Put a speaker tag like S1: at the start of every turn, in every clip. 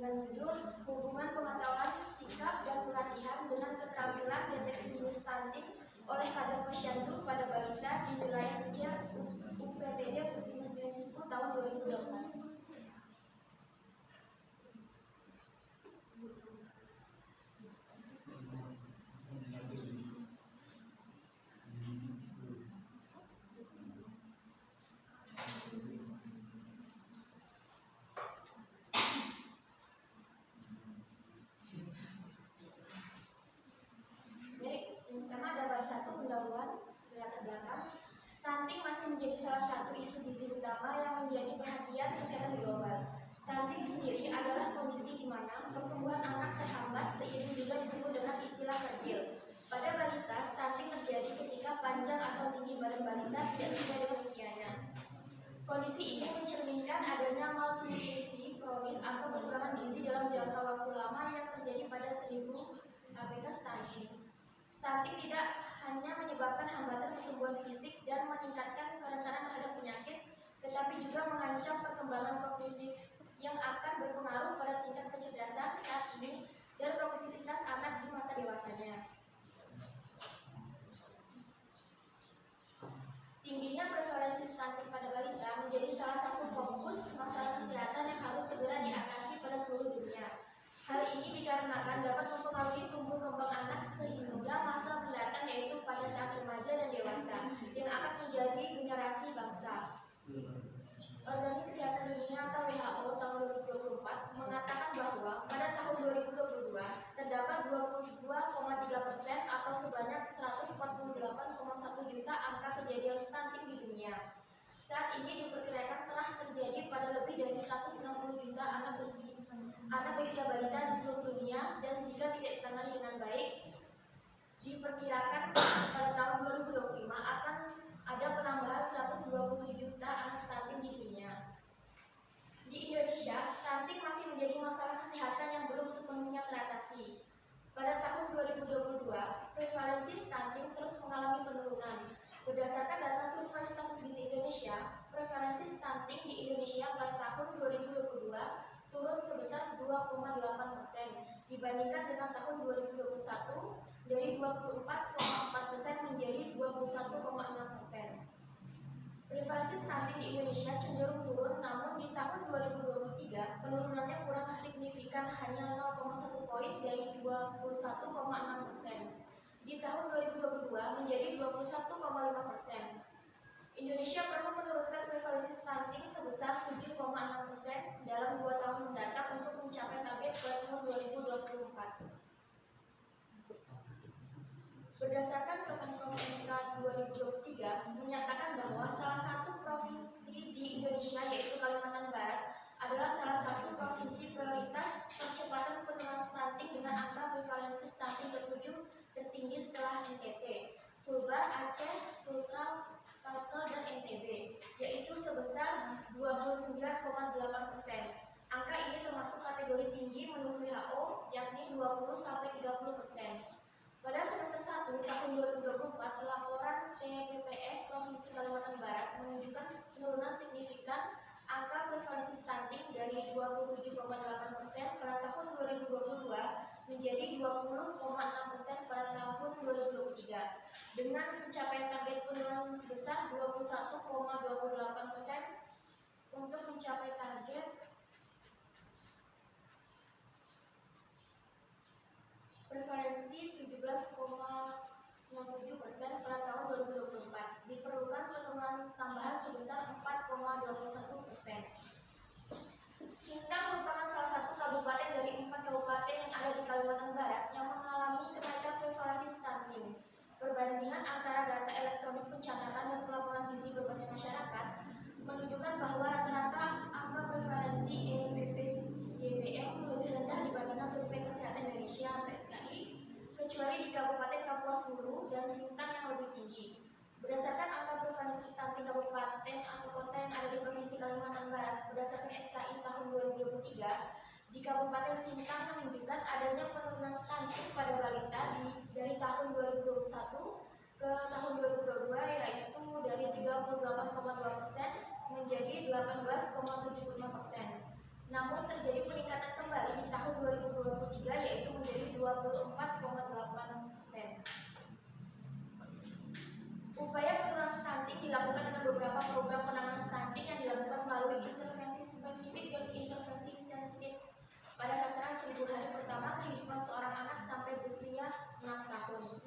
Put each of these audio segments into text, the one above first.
S1: dengan judul Hubungan Pengetahuan, Sikap, dan Pelatihan dengan Keterampilan Deteksi Dini Stunting oleh Kader Posyandu pada Balita di Wilayah Kerja UPTD Puskesmas Siku tahun 2024. Satu pendahuluan latar belakang. Stunting masih menjadi salah satu isu gizi utama yang menjadi perhatian kesehatan global. Stunting sendiri adalah kondisi di mana pertumbuhan anak terhambat seiring juga disebut dengan istilah kerdil. Pada balita, stunting terjadi ketika panjang atau tinggi badan balita tidak sesuai dengan usianya. Kondisi ini mencerminkan adanya malnutrisi kronis atau kekurangan gizi dalam jangka waktu lama yang terjadi pada 1000 ABK stunting. Stunting tidak hanya menyebabkan hambatan pertumbuhan fisik dan meningkatkan kerentanan terhadap penyakit, tetapi juga mengancam perkembangan kognitif yang akan berpengaruh pada tingkat kecerdasan saat ini dan produktivitas anak di masa dewasanya. Tingginya prevalensi stunting pada balita menjadi salah satu fokus masalah kesehatan yang harus segera diatasi pada seluruh dunia. Hal ini dikarenakan dapat mempengaruhi tumbuh kembang anak sehingga masa mendatang, yaitu pada saat remaja dan dewasa, yang akan menjadi generasi bangsa. Organisasi Kesehatan Dunia atau WHO tahun 2024 mengatakan bahwa pada tahun 2022 terdapat 22,3% atau sebanyak 148,1 juta angka kejadian stunting di dunia. Saat ini diperkirakan telah terjadi pada lebih dari 160 juta anak usia balita di seluruh dunia, dan jika tidak ditangani dengan baik, diperkirakan pada tahun 2025 akan ada penambahan 120 juta anak stunting di dunia. Di Indonesia, stunting masih menjadi masalah kesehatan yang belum sepenuhnya teratasi. Pada tahun 2022, prevalensi stunting terus mengalami penurunan. Berdasarkan data Survei Status Gizi Indonesia, prevalensi stunting di Indonesia pada tahun 2022 turun sebesar 2,8% dibandingkan dengan tahun 2021, dari 24,4% menjadi 21,6%. Prevalensi stunting di Indonesia cenderung turun, namun di tahun 2023 penurunannya kurang signifikan, hanya 0,1 poin dari 21,6%. Di tahun 2022 menjadi 21,5%. Indonesia perlu menurunkan prevalensi stunting sebesar 7,6% dalam 2 tahun mendatang untuk mencapai target pada tahun 2024. Berdasarkan Kemenkominfo 2023 menyatakan bahwa salah satu provinsi di Indonesia, yaitu Kalimantan Barat, adalah salah satu provinsi prioritas percepatan penurunan stunting dengan angka prevalensi stunting tertinggi setelah NTT, Sulbar, Aceh, Sultra, Kalsel, dan NTB, yaitu sebesar 29,8%. Angka ini termasuk kategori tinggi menurut WHO, yakni 20-30%. Pada semester 1 tahun 2024, laporan TPPS Provinsi Kalimantan Barat menunjukkan penurunan signifikan angka prevalensi stunting dari 27,8% pada tahun 2022 menjadi 20,6% pada tahun 2023, dengan pencapaian target penurunan sebesar 21,28% untuk mencapai target prevalensi 17,67% pada tahun 2024. Diperlukan penurunan tambahan sebesar 4,21%. Sintang merupakan salah satu kabupaten dari 4 kabupaten yang ada di Kalimantan Barat yang mengalami kenaikan prevalensi stunting. Perbandingan antara data elektronik pencatatan dan pelaporan gizi berbasis masyarakat menunjukkan bahwa rata-rata angka prevalensi EPP-YBM lebih rendah dibandingkan Survei Kesehatan Indonesia atau SKI, kecuali di Kabupaten Kapuas Hulu dan Sintang yang lebih tinggi. Berdasarkan angka prevalensi stunting kabupaten atau kota yang ada di Provinsi Kalimantan Barat berdasarkan SKI tahun 2023, di Kabupaten Sintang menunjukkan adanya penurunan stunting pada balita dari tahun 2021 ke tahun 2022, yaitu dari 38,2% menjadi 18,75%. Namun terjadi peningkatan kembali 24,8%. Upaya penurunan stunting dilakukan dengan beberapa program penanganan stunting yang dilakukan melalui intervensi spesifik dan intervensi sensitif pada sasaran 1000 hari pertama kehidupan seorang anak sampai berusia 6 tahun.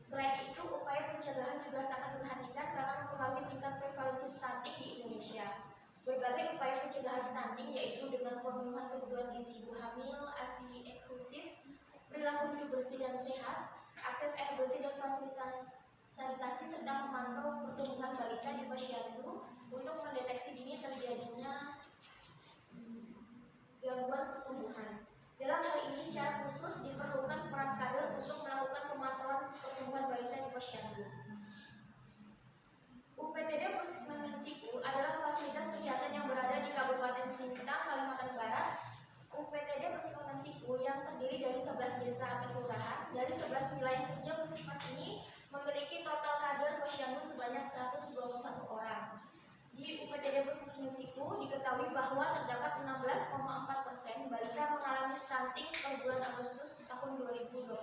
S1: Selain itu, upaya pencegahan juga sangat diperhatikan karena mempengaruhi tingkat prevalensi stunting di Indonesia. Berbagai upaya pencegahan stunting yaitu dengan pemenuhan kebutuhan gizi ibu hamil, ASI eksklusif, perilaku hidup bersih dan sehat, akses air bersih dan fasilitas sanitasi, serta memantau pertumbuhan balita di posyandu untuk mendeteksi dini terjadinya gangguan pertumbuhan. Dalam hal ini secara khusus diperlukan peran kader untuk melakukan pemantauan pertumbuhan balita di posyandu. UPTD Puskesmas Mensiku adalah fasilitas kesehatan yang berada di Kabupaten Sintang, Kalimantan Barat. UPTD Puskesmas Mensiku yang terdiri dari 11 desa atau kelurahan dari 11 wilayah kerja puskesmas ini memiliki total kader posyandu sebanyak 121 orang. Di UPTD Puskesmas Mensiku diketahui bahwa terdapat 16,4% balita mengalami stunting per bulan Agustus tahun 2024.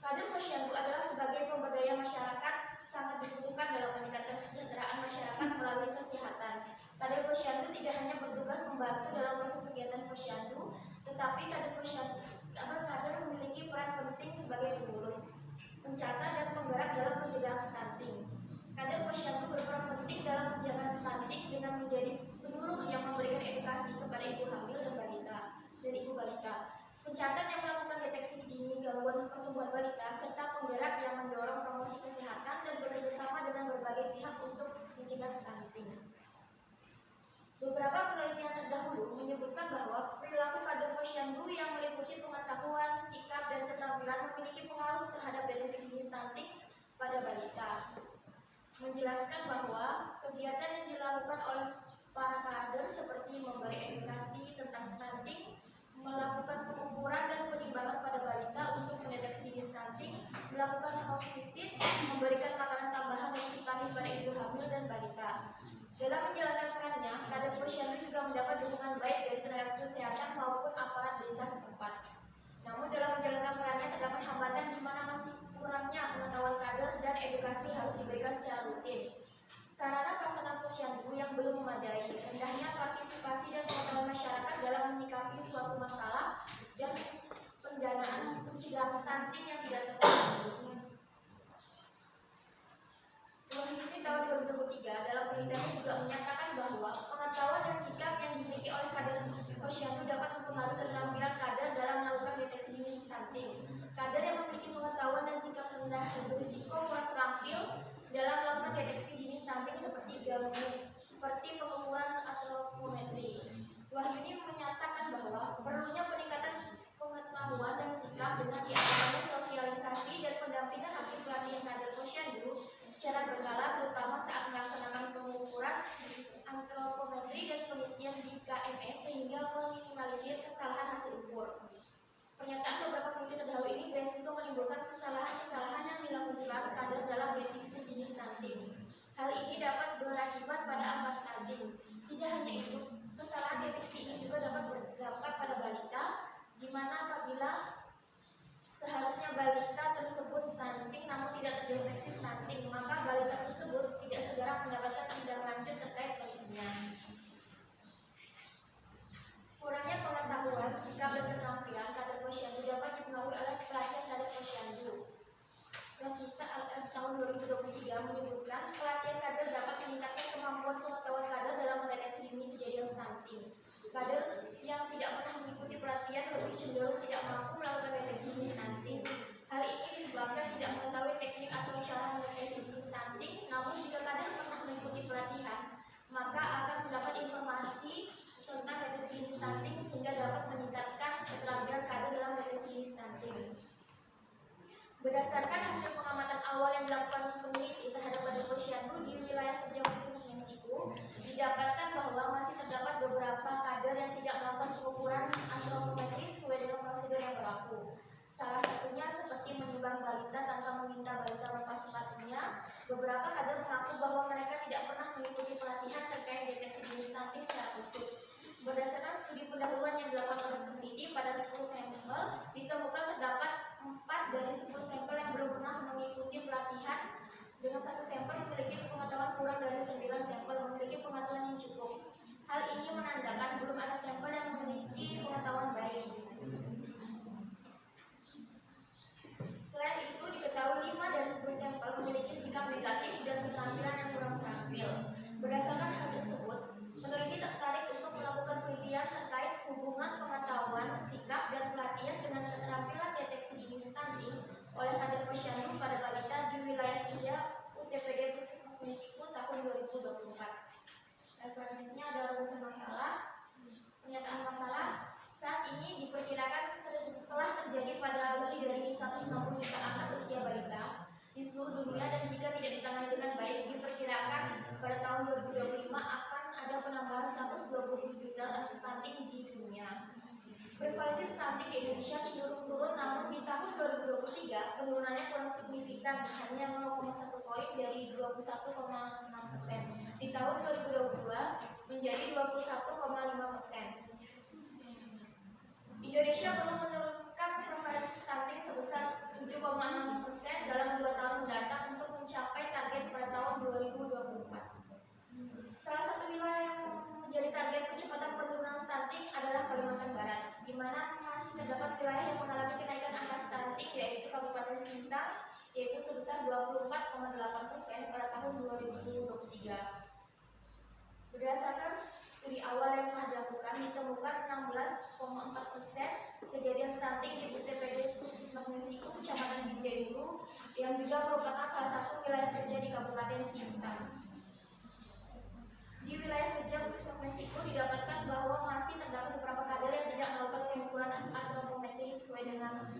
S1: Kader posyandu adalah sebagai pemberdaya masyarakat sangat dibutuhkan dalam meningkatkan kesejahteraan masyarakat melalui kesehatan. Kader posyandu tidak hanya bertugas membantu dalam proses kegiatan posyandu, tetapi kader memiliki peran penting sebagai pemulung, pencatat dan penggerak dalam pencegahan stunting. Kader posyandu berperan penting dalam pencegahan stunting dengan menjadi penyuluh yang memberikan edukasi kepada ibu hamil dan ibu balita, pencatat yang melakukan deteksi dini gangguan pertumbuhan balita, serta penggerak yang mendorong promosi kesehatan dan bekerjasama dengan berbagai pihak untuk mencegah stunting. Beberapa penelitian terdahulu menyebutkan bahwa perilaku kader posyandu yang meliputi pengetahuan, sikap, dan keterampilan memiliki pengaruh terhadap deteksi dini stunting pada balita. Menjelaskan bahwa kegiatan yang dilakukan oleh para kader seperti memberi edukasi tentang stunting, melakukan pengukuran dan penimbangan pada balita untuk mendeteksi dini stunting, melakukan home visit, memberikan makanan tambahan dan vitamin pada ibu hamil dan balita. Dalam menjalankan perannya, kader posyandu juga mendapat dukungan baik dari tenaga kesehatan maupun aparat desa setempat. Namun dalam menjalankan perannya terdapat hambatan di mana masih kurangnya pengetahuan kader dan edukasi harus diberikan secara rutin. Sarana prasarana posyandu yang belum memadai, rendahnya partisipasi dan pengetahuan masyarakat dalam menyikapi suatu masalah, dan pendanaan pencegahan stunting yang tidak tepat. Ini tahun 2023 dalam penelitian juga menyatakan bahwa pengetahuan dan sikap yang dimiliki oleh kader posyandu dapat mempengaruhi keterampilan kader dalam melakukan deteksi dini stunting. Kader yang memiliki pengetahuan dan sikap rendah berisiko kurang terampil dalam melakukan deteksi dini stunting seperti pengukuran antropometri. Wahyuni menyatakan bahwa perlunya peningkatan pengetahuan dan sikap dengan diantaranya sosialisasi dan pendampingan hasil pelatihan kader posyandu secara berkala, terutama saat melaksanakan pengukuran antropometri dan pengisian di KMS sehingga meminimalisir kesalahan hasil ukur. Pernyataan beberapa peneliti terdahulu ini beresiko menimbulkan kesalahan-kesalahan yang dilakukan kader dalam deteksi dini stunting. Hal ini dapat berakibat pada angka stunting. Tidak hanya itu, kesalahan deteksi ini juga dapat berdampak pada balita, di mana apabila seharusnya balita tersebut stunting namun tidak terdeteksi stunting, maka balita tersebut tidak segera mendapatkan tindak lanjut terkait kondisinya. Kurangnya pengetahuan, sikap, dan keterampilan kader posyandu dapat dipengaruhi oleh pelatihan kader posyandu. Rasmita tahun 2023 menyebutkan pelatihan kader dapat meningkatkan kemampuan pengetahuan kader dalam mendeteksi dini kejadian stunting. Kader yang tidak pernah mengikuti pelatihan lebih cenderung tidak mampu melakukan deteksi dini stunting. Hal ini disebabkan tidak mengetahui teknik atau cara mendeteksi dini stunting. Namun jika kader pernah mengikuti pelatihan, maka akan mendapat informasi tentang deteksi dini stunting sehingga dapat meningkatkan keterampilan kader dalam deteksi dini stunting. Berdasarkan hasil pengamatan awal yang dilakukan peneliti terhadap kader posyandu di wilayah kerja Puskesmas Mensiku, didapatkan bahwa masih terdapat beberapa kader yang tidak melakukan pengukuran antropometri sesuai dengan prosedur yang berlaku. Salah satunya seperti menimbang balita tanpa meminta balita melepas sepatunya. Beberapa kader mengaku bahwa mereka tidak pernah mengikuti pelatihan terkait deteksi dini stunting secara khusus. Berdasarkan studi pendahuluan yang dilakukan oleh peneliti pada 10 anak stunting di dunia. Prevalensi stunting di Indonesia cenderung turun, namun di tahun 2023 penurunannya kurang signifikan, hanya 0,1 poin dari 21,6%. Di tahun 2022 menjadi 21,5%. Indonesia belum menurunkan prevalensi stunting sebesar 7,6% dalam 2 tahun mendatang untuk mencapai target pada tahun 2024. Salah satu wilayah yang menjadi target percepatan penurunan stunting adalah Kalimantan Barat, di mana masih terdapat wilayah yang mengalami kenaikan angka stunting, yaitu Kabupaten Sintang, yaitu sebesar 24,8% pada tahun 2023. Berdasarkan studi awal yang telah dilakukan, ditemukan 16,4% kejadian stunting di UTPD Puskesmas Mensiko, Kecamatan Binjai-Hulu, yang juga merupakan salah satu wilayah kerja di Kabupaten Sintang. Di wilayah kerja Puskesmas Mensiko didapatkan bahwa masih terdapat beberapa kader yang tidak melakukan pengukuran antropometri sesuai dengan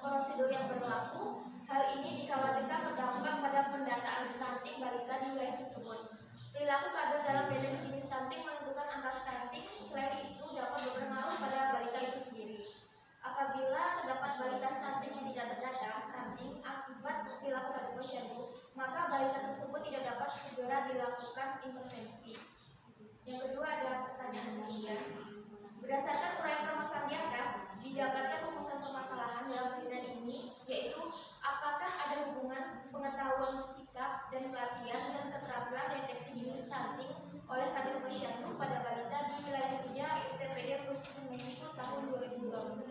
S1: prosedur yang berlaku. Hal ini dikhawatirkan berdampak pada pendataan stunting balita di wilayah tersebut. Perilaku kader dalam deteksi dini stunting menentukan angka stunting. Selain itu dapat berpengaruh pada balita itu sendiri. Apabila terdapat balita stunting yang tidak terdata stunting akibat perilaku kader posyandu, maka balita tersebut tidak dapat segera dilakukan intervensi. Yang kedua adalah pertanyaan kalian. Berdasarkan uraian permasalahan di atas, didapatkan rumusan permasalahan dalam penelitian ini, yaitu apakah ada hubungan pengetahuan sikap dan pelatihan dan keterampilan deteksi dini stunting oleh kader posyandu pada balita di wilayah kerja UTPD Puskesmas Mensiko tahun 2024.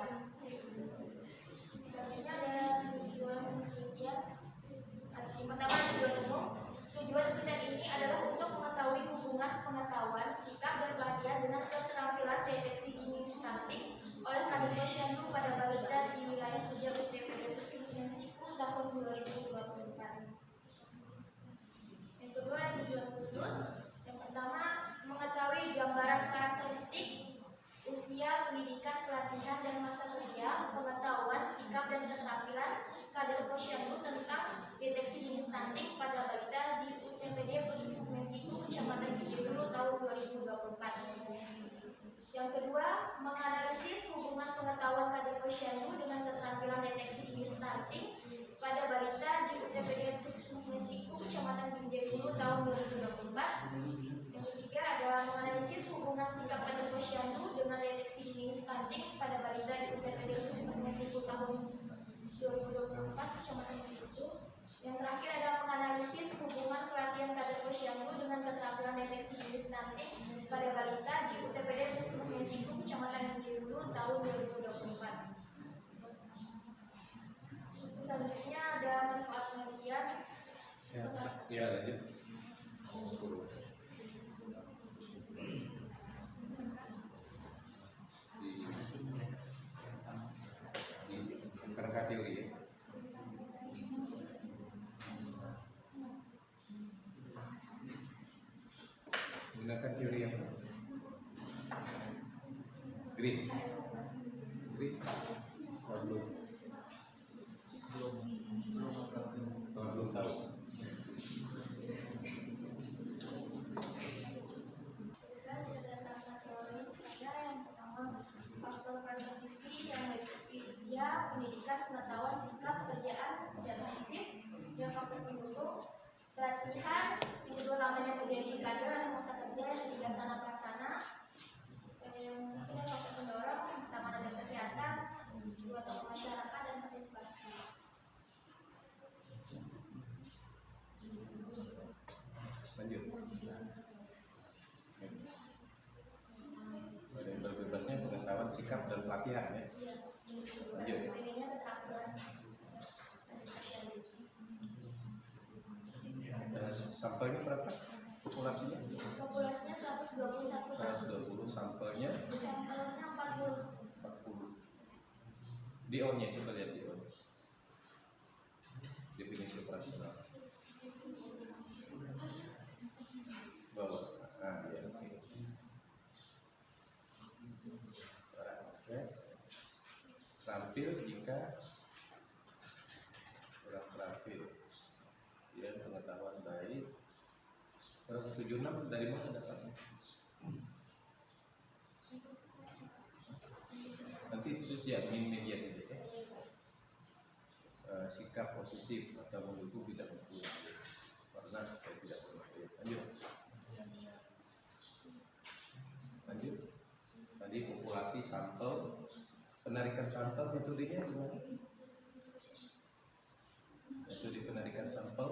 S1: Selanjutnya ada tujuan penelitian. Yang pertama, tujuan umum. Tujuan penelitian ini adalah untuk mengetahui hubungan pengetahuan sikap dan pelatihan dengan keterampilan deteksi dini stunting oleh kader posyandu pada balita di wilayah kerja UTPD Puskesmas Mensiko tahun 2024. Yang kedua, tujuan khusus. Yang pertama, mengetahui gambaran karakteristik usia, pendidikan, pelatihan, dan masa kerja, pengetahuan, sikap, dan keterampilan kader posyandu tentang deteksi dini stunting pada balita di UTPD Puskesmas Mensiko, Kecamatan Binjai-Hulu tahun 2024. Yang kedua, menganalisis hubungan pengetahuan kader posyandu dengan keterampilan deteksi dini stunting pada balita di UTPD Puskesmas Mensiko, Kecamatan Binjai-Hulu tahun 2024. Yang ketiga adalah menganalisis hubungan sikap kader posyandu dengan deteksi dini stunting pada balita di UTPD Puskesmas Mensiko tahun 2024, Kecamatan Binjai-Hulu. Yang terakhir adalah menganalisis hubungan pelatihan kader posyandu dengan keterampilan deteksi dini stunting pada balita di UTPD Puskesmas Mensiko, Kecamatan Binjai-Hulu tahun 2024. Selanjutnya ada manfaat penelitian.
S2: Ya lanjut. Di kerangka teori ya. Gunakan teori yang green. Green. Belum tahu.
S1: Pendidikan, pengetahuan, sikap, pekerjaan, dan prinsip. Yang faktor pendukung, pelatihan. Yang kedua, lamanya menjadi kader, masa kerja. Yang ketiga, sana prasana. Yang ketiga, faktor pendorong. Pertama, tenaga kesehatan. Kedua, tokoh masyarakat, dan partisipasi.
S2: Lanjut. Badan berbebasnya pengetahuan, sikap, dan pelatihan ya. Lanjut. Sampelnya berapa? Populasinya?
S1: Populasinya 121.
S2: 120, sampelnya?
S1: Sampelnya 40.
S2: 40. DO-nya coba lihat DO. Definisi operasional. Bawah. Ah, ya, oke. Oke. Terampil jika kurang terampil. Ya, pengetahuan baik. 76 dari mana dapatnya? negatif itu siap media gitu ya. Sikap positif atau mendukung tidak mendukung karena saya tidak mendukung. Lanjut. Tadi populasi sampel, penarikan sampel metodenya gimana? Metode penarikan sampel.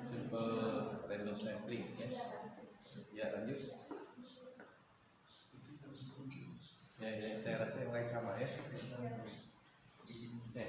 S2: Simple random sampling ya. Ya lanjut. Ya, saya rasa yang lain sama ya. Ya,